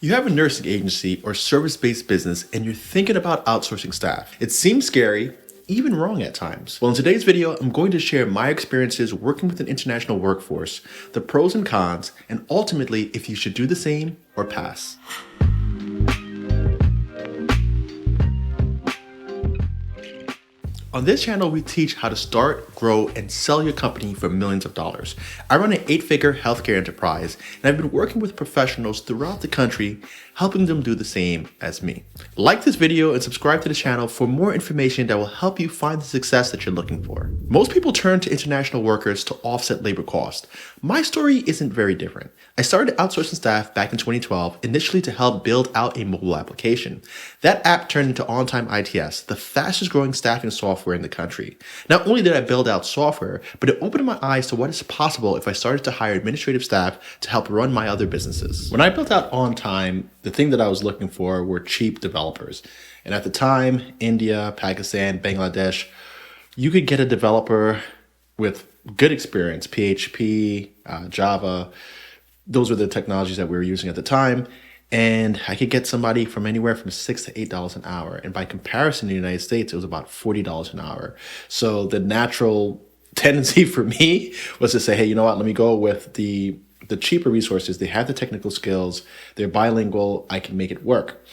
You have a nursing agency or service-based business and you're thinking about outsourcing staff. It seems scary, even wrong at times. Well, in today's video, I'm going to share my experiences working with an international workforce, the pros and cons, and ultimately if you should do the same or pass. On this channel, we teach how to start, grow, and sell your company for millions of dollars. I run an 8-figure healthcare enterprise, and I've been working with professionals throughout the country, helping them do the same as me. Like this video and subscribe to the channel for more information that will help you find the success that you're looking for. Most people turn to international workers to offset labor cost. My story isn't very different. I started outsourcing staff back in 2012, initially to help build out a mobile application. That app turned into OnTime ITS, the fastest growing staffing software in the country. Not only did I build out software, but it opened my eyes to what is possible if I started to hire administrative staff to help run my other businesses. When I built out OnTime, the thing that I was looking for were cheap developers. And at the time, India, Pakistan, Bangladesh, you could get a developer with good experience, PHP, Java. Those were the technologies that we were using at the time. And I could get somebody from anywhere from $6 to $8 an hour. And by comparison in the United States, it was about $40 an hour. So the natural tendency for me was to say, hey, you know what, let me go with the cheaper resources. They have the technical skills, they're bilingual, I can make it work.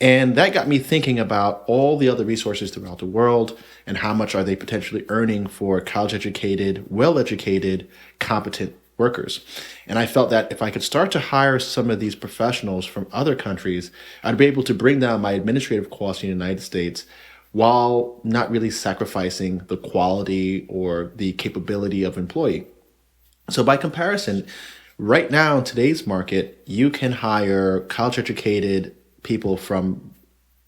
And that got me thinking about all the other resources throughout the world and how much are they potentially earning for college-educated, well-educated, competent workers. And I felt that if I could start to hire some of these professionals from other countries, I'd be able to bring down my administrative costs in the United States while not really sacrificing the quality or the capability of employee. So by comparison, right now in today's market, you can hire college-educated people from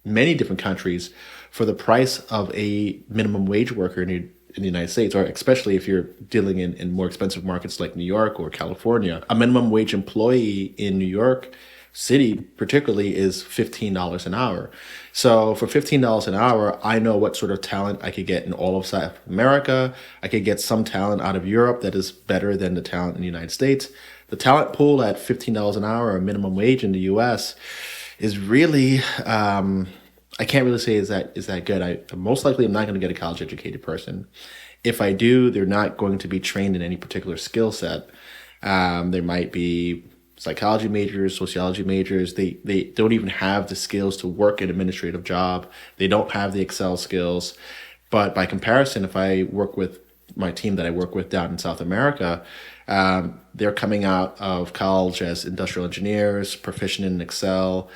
many different countries for the price of a minimum wage worker in the United States, or especially if you're dealing in more expensive markets like New York or California. A minimum wage employee in New York City particularly is $15 an hour. So for $15 an hour, I know what sort of talent I could get in all of South America. I could get some talent out of Europe that is better than the talent in the United States. The talent pool at $15 an hour or minimum wage in the US is really, I can't really say is that good. I most likely am not going to get a college educated person. If I do, they're not going to be trained in any particular skill set. There might be psychology majors, sociology majors. They don't even have the skills to work an administrative job. They don't have the Excel skills. But by comparison, if I work with my team that I work with down in South America, they're coming out of college as industrial engineers, proficient in Excel,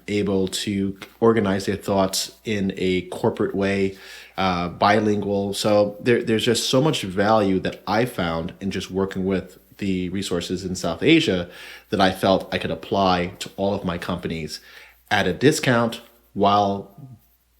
able to organize their thoughts in a corporate way, bilingual. So there's just so much value that I found in just working with the resources in South Asia that I felt I could apply to all of my companies at a discount while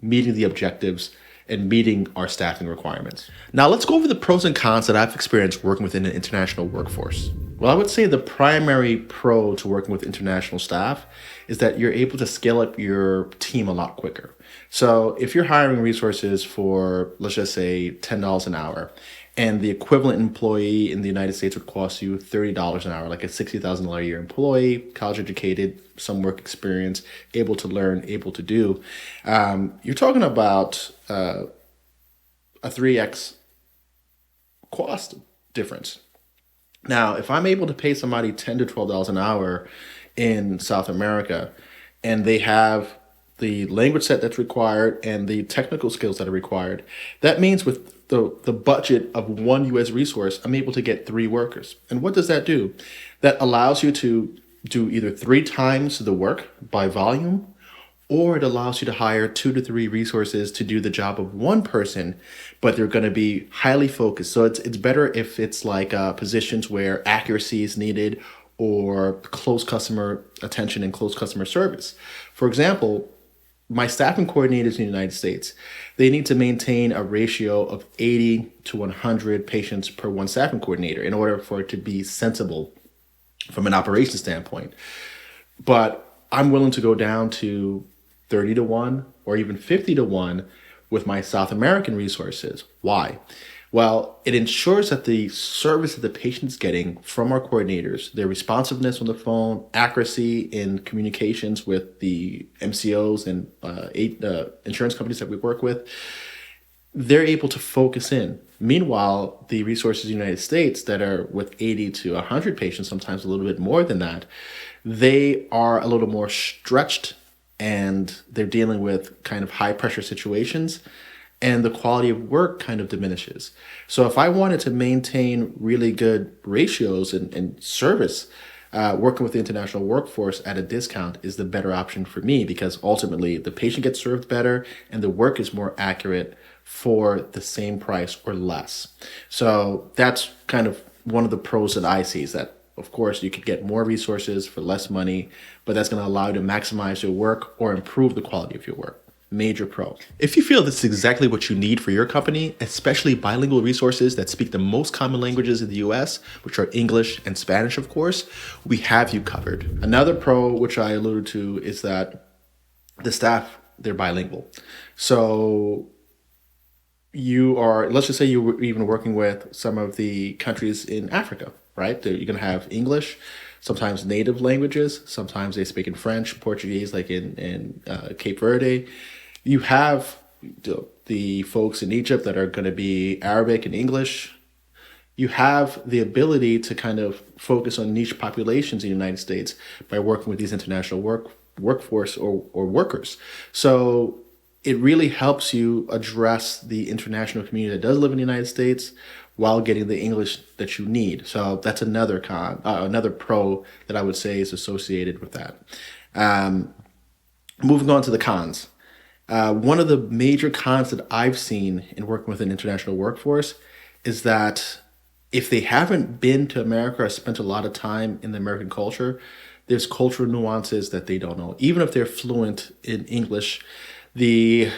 meeting the objectives and meeting our staffing requirements. Now let's go over the pros and cons that I've experienced working within an international workforce. Well, I would say the primary pro to working with international staff is that you're able to scale up your team a lot quicker. So if you're hiring resources for, let's just say $10 an hour, and the equivalent employee in the United States would cost you $30 an hour, like a $60,000 a year employee, college educated, some work experience, able to learn, able to do. You're talking about a 3x cost difference. Now, if I'm able to pay somebody $10 to $12 an hour in South America, and they have the language set that's required and the technical skills that are required, that means with the budget of one US resource, I'm able to get 3 workers. And what does that do? That allows you to do either 3 times the work by volume, or it allows you to hire 2 to 3 resources to do the job of one person, but they're going to be highly focused. So it's better if it's like positions where accuracy is needed or close customer attention and close customer service. For example, my staffing coordinators in the United States, they need to maintain a ratio of 80 to 100 patients per one staffing coordinator in order for it to be sensible from an operations standpoint. But I'm willing to go down to 30 to 1 or even 50 to 1 with my South American resources. Why? Well, it ensures that the service that the patient's getting from our coordinators, their responsiveness on the phone, accuracy in communications with the MCOs and insurance companies that we work with, they're able to focus in. Meanwhile, the resources in the United States that are with 80 to 100 patients, sometimes a little bit more than that, they are a little more stretched and they're dealing with kind of high pressure situations and the quality of work kind of diminishes. So if I wanted to maintain really good ratios and service, working with the international workforce at a discount is the better option for me because ultimately the patient gets served better and the work is more accurate for the same price or less. So that's kind of one of the pros that I see is that, of course, you could get more resources for less money, but that's going to allow you to maximize your work or improve the quality of your work. Major pro. If you feel this is exactly what you need for your company, especially bilingual resources that speak the most common languages in the US, which are English and Spanish, of course, we have you covered. Another pro, which I alluded to, is that the staff, they're bilingual. So let's just say you were even working with some of the countries in Africa, right? You're going to have English, sometimes native languages, sometimes they speak in French, Portuguese, like in Cape Verde. You have the folks in Egypt that are going to be Arabic and English. You have the ability to kind of focus on niche populations in the United States by working with these international workforce or workers. So it really helps you address the international community that does live in the United States while getting the English that you need. So that's another another pro that I would say is associated with that. Moving on to the cons. One of the major cons that I've seen in working with an international workforce is that if they haven't been to America or spent a lot of time in the American culture, there's cultural nuances that they don't know. Even if they're fluent in English, the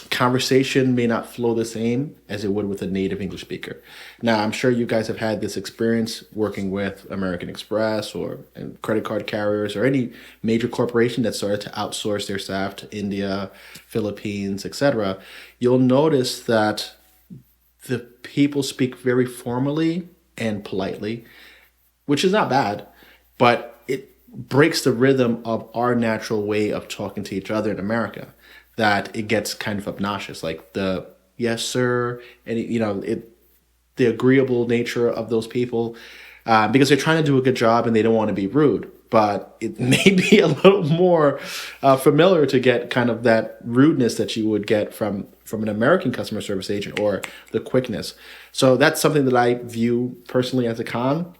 conversation may not flow the same as it would with a native English speaker. Now, I'm sure you guys have had this experience working with American Express or credit card carriers or any major corporation that started to outsource their staff to India, Philippines, etc. You'll notice that the people speak very formally and politely, which is not bad, but it breaks the rhythm of our natural way of talking to each other in America, that it gets kind of obnoxious, like the yes sir, and the agreeable nature of those people, because they're trying to do a good job and they don't want to be rude, but it may be a little more familiar to get kind of that rudeness that you would get from an American customer service agent, or the quickness. So that's something that I view personally as a con,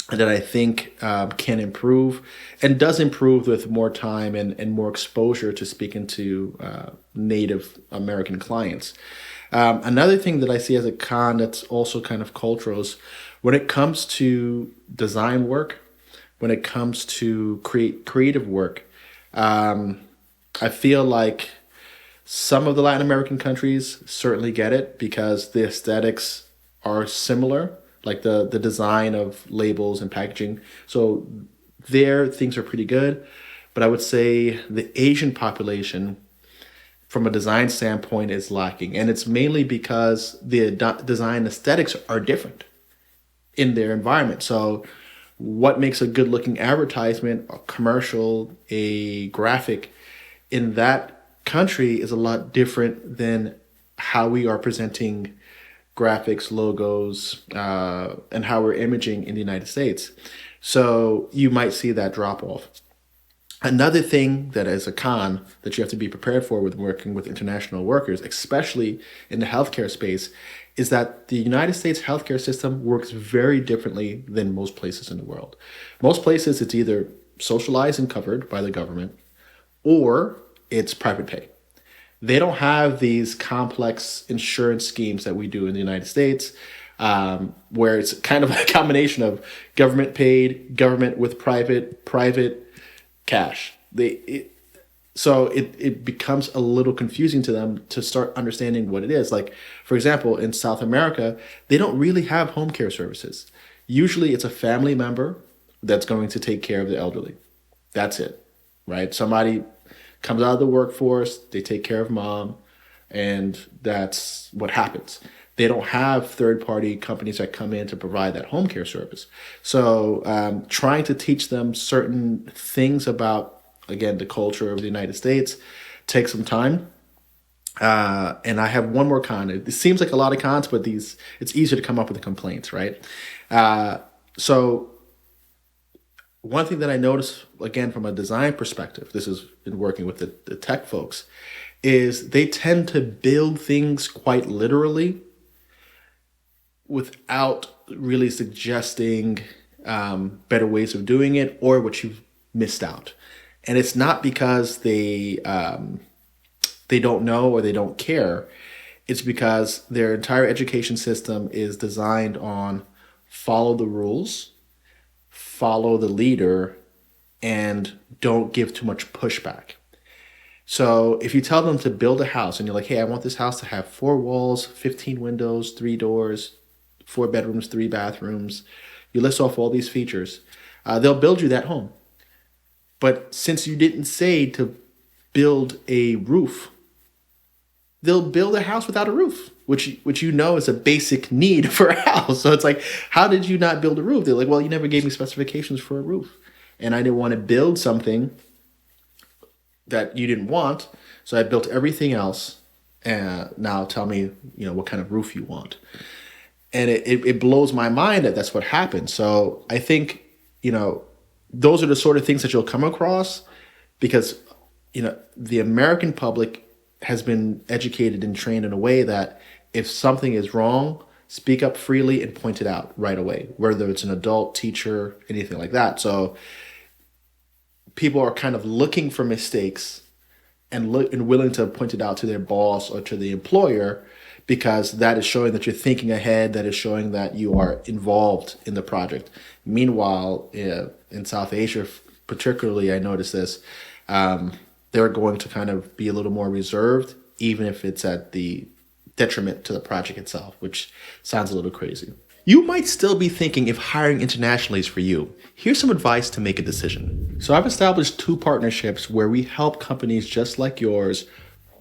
that I think can improve and does improve with more time and more exposure to speaking to Native American clients. Another thing that I see as a con that's also kind of cultural is when it comes to design work, when it comes to creative work, I feel like some of the Latin American countries certainly get it because the aesthetics are similar, like the design of labels and packaging. So there, things are pretty good. But I would say the Asian population, from a design standpoint, is lacking. And it's mainly because the design aesthetics are different in their environment. So what makes a good looking advertisement, a commercial, a graphic in that country is a lot different than how we are presenting graphics, logos, and how we're imaging in the United States. So you might see that drop off. Another thing that is a con that you have to be prepared for with working with international workers, especially in the healthcare space, is that the United States healthcare system works very differently than most places in the world. Most places, it's either socialized and covered by the government, or it's private pay. They don't have these complex insurance schemes that we do in the United States, where it's kind of a combination of government paid, government with private cash. So it becomes a little confusing to them to start understanding what it is. Like, for example, in South America, they don't really have home care services. Usually it's a family member that's going to take care of the elderly. That's it, right? Somebody comes out of the workforce, they take care of mom, and that's what happens. They don't have third-party companies that come in to provide that home care service. So trying to teach them certain things about, again, the culture of the United States takes some time. And I have one more con. It seems like a lot of cons, but it's easier to come up with the complaints, right? So one thing that I noticed, again, from a design perspective, this is in working with the tech folks, is they tend to build things quite literally without really suggesting better ways of doing it or what you've missed out. And it's not because they don't know or they don't care. It's because their entire education system is designed on follow the rules, follow the leader, and don't give too much pushback. So if you tell them to build a house and you're like, hey, I want this house to have 4 walls, 15 windows, 3 doors, 4 bedrooms, 3 bathrooms, you list off all these features, they'll build you that home. But since you didn't say to build a roof, they'll build a house without a roof, which you know is a basic need for a house. So it's like, how did you not build a roof? They're like, well, you never gave me specifications for a roof. And I didn't want to build something that you didn't want. So I built everything else. And now tell me, what kind of roof you want. And it blows my mind that that's what happened. So I think, those are the sort of things that you'll come across because, the American public has been educated and trained in a way that if something is wrong, speak up freely and point it out right away, whether it's an adult, teacher, anything like that. So people are kind of looking for mistakes and willing to point it out to their boss or to the employer because that is showing that you're thinking ahead, that is showing that you are involved in the project. Meanwhile, in South Asia, particularly, I noticed this, they're going to kind of be a little more reserved, even if it's at the detriment to the project itself, which sounds a little crazy. You might still be thinking if hiring internationally is for you. Here's some advice to make a decision. So I've established 2 partnerships where we help companies just like yours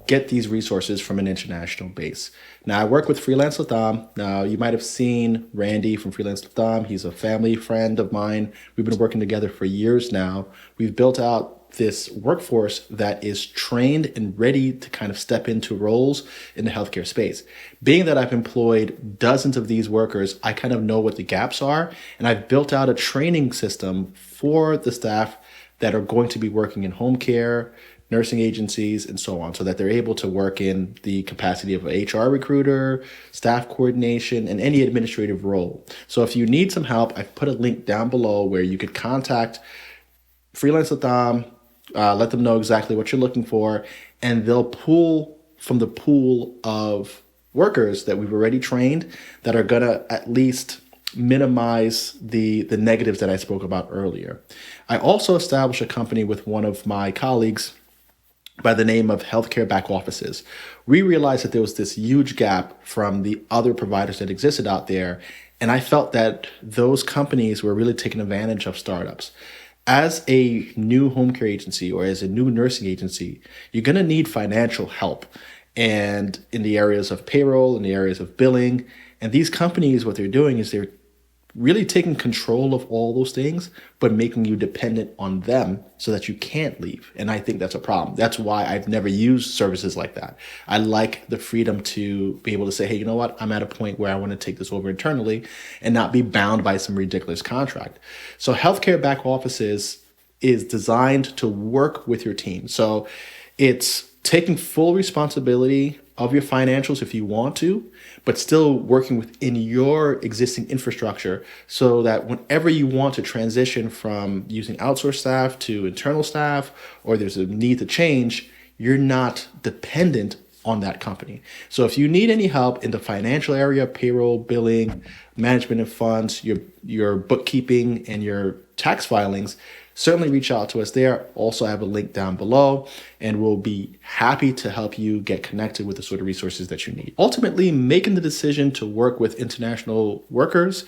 get these resources from an international base. Now, I work with Freelance Latam. Now, you might have seen Randy from Freelance Latam. He's a family friend of mine. We've been working together for years now. We've built out this workforce that is trained and ready to kind of step into roles in the healthcare space. Being that I've employed dozens of these workers, I kind of know what the gaps are, and I've built out a training system for the staff that are going to be working in home care, nursing agencies, and so on, so that they're able to work in the capacity of an HR recruiter, staff coordination, and any administrative role. So if you need some help, I've put a link down below where you could contact Freelance Latam, let them know exactly what you're looking for, and they'll pull from the pool of workers that we've already trained that are going to at least minimize the negatives that I spoke about earlier. I also established a company with one of my colleagues by the name of Healthcare Back Offices. We realized that there was this huge gap from the other providers that existed out there, and I felt that those companies were really taking advantage of startups. As a new home care agency or as a new nursing agency, you're going to need financial help and in the areas of payroll, in the areas of billing. And these companies, what they're doing is they're really taking control of all those things, but making you dependent on them so that you can't leave. And I think that's a problem. That's why I've never used services like that. I like the freedom to be able to say, hey, you know what? I'm at a point where I want to take this over internally and not be bound by some ridiculous contract. So Healthcare Back Offices is designed to work with your team. So it's taking full responsibility of your financials if you want to, but still working within your existing infrastructure so that whenever you want to transition from using outsourced staff to internal staff, or there's a need to change, you're not dependent on that company. So if you need any help in the financial area, payroll, billing, management of funds, your bookkeeping, and your tax filings, certainly reach out to us there. Also, I have a link down below, and we'll be happy to help you get connected with the sort of resources that you need. Ultimately, making the decision to work with international workers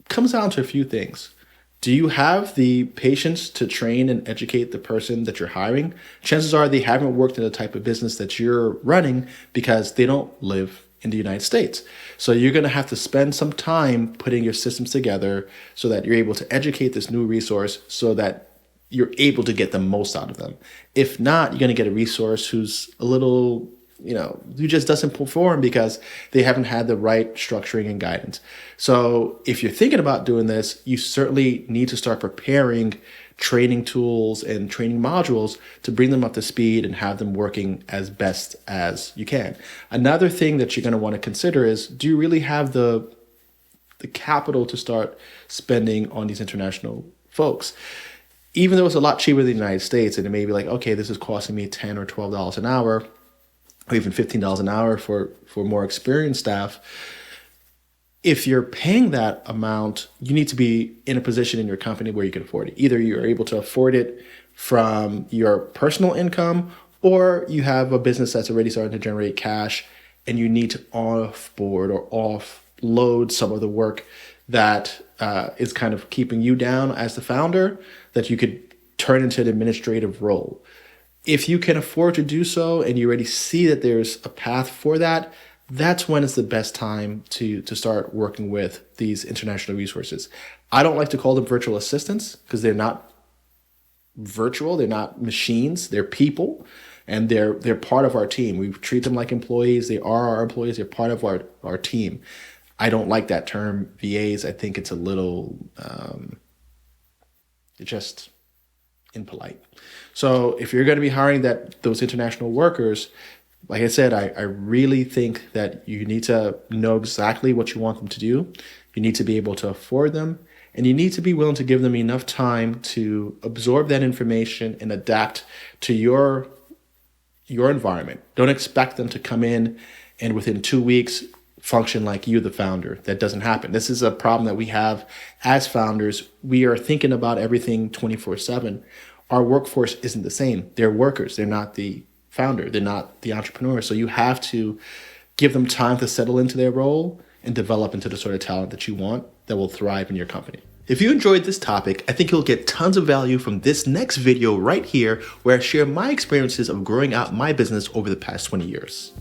comes down to a few things. Do you have the patience to train and educate the person that you're hiring? Chances are they haven't worked in the type of business that you're running because they don't live in the United States. So you're going to have to spend some time putting your systems together so that you're able to educate this new resource so that you're able to get the most out of them. If not, you're going to get a resource who's a little, who just doesn't perform because they haven't had the right structuring and guidance. So if you're thinking about doing this, you certainly need to start preparing training tools and training modules to bring them up to speed and have them working as best as you can. Another thing that you're going to want to consider is, do you really have the capital to start spending on these international folks? Even though it's a lot cheaper than the United States, and it may be like, okay, this is costing me $10 or $12 an hour, or even $15 an hour for more experienced staff. If you're paying that amount, you need to be in a position in your company where you can afford it. Either you're able to afford it from your personal income, or you have a business that's already starting to generate cash and you need to offboard or offload some of the work that is kind of keeping you down as the founder, that you could turn into an administrative role. If you can afford to do so and you already see that there's a path for that, that's when it's the best time to start working with these international resources. I don't like to call them virtual assistants because they're not virtual, they're not machines, they're people, and they're part of our team. We treat them like employees. They are our employees, they're part of our team. I don't like that term VAs. I think it's a little just impolite. So if you're going to be hiring those international workers, like I said, I really think that you need to know exactly what you want them to do. You need to be able to afford them, and you need to be willing to give them enough time to absorb that information and adapt to your environment. Don't expect them to come in and within 2 weeks function like you, the founder. That doesn't happen. This is a problem that we have as founders. We are thinking about everything 24/7. Our workforce isn't the same. They're workers. They're not the founder. They're not the entrepreneur. So you have to give them time to settle into their role and develop into the sort of talent that you want that will thrive in your company. If you enjoyed this topic, I think you'll get tons of value from this next video right here, where I share my experiences of growing out my business over the past 20 years.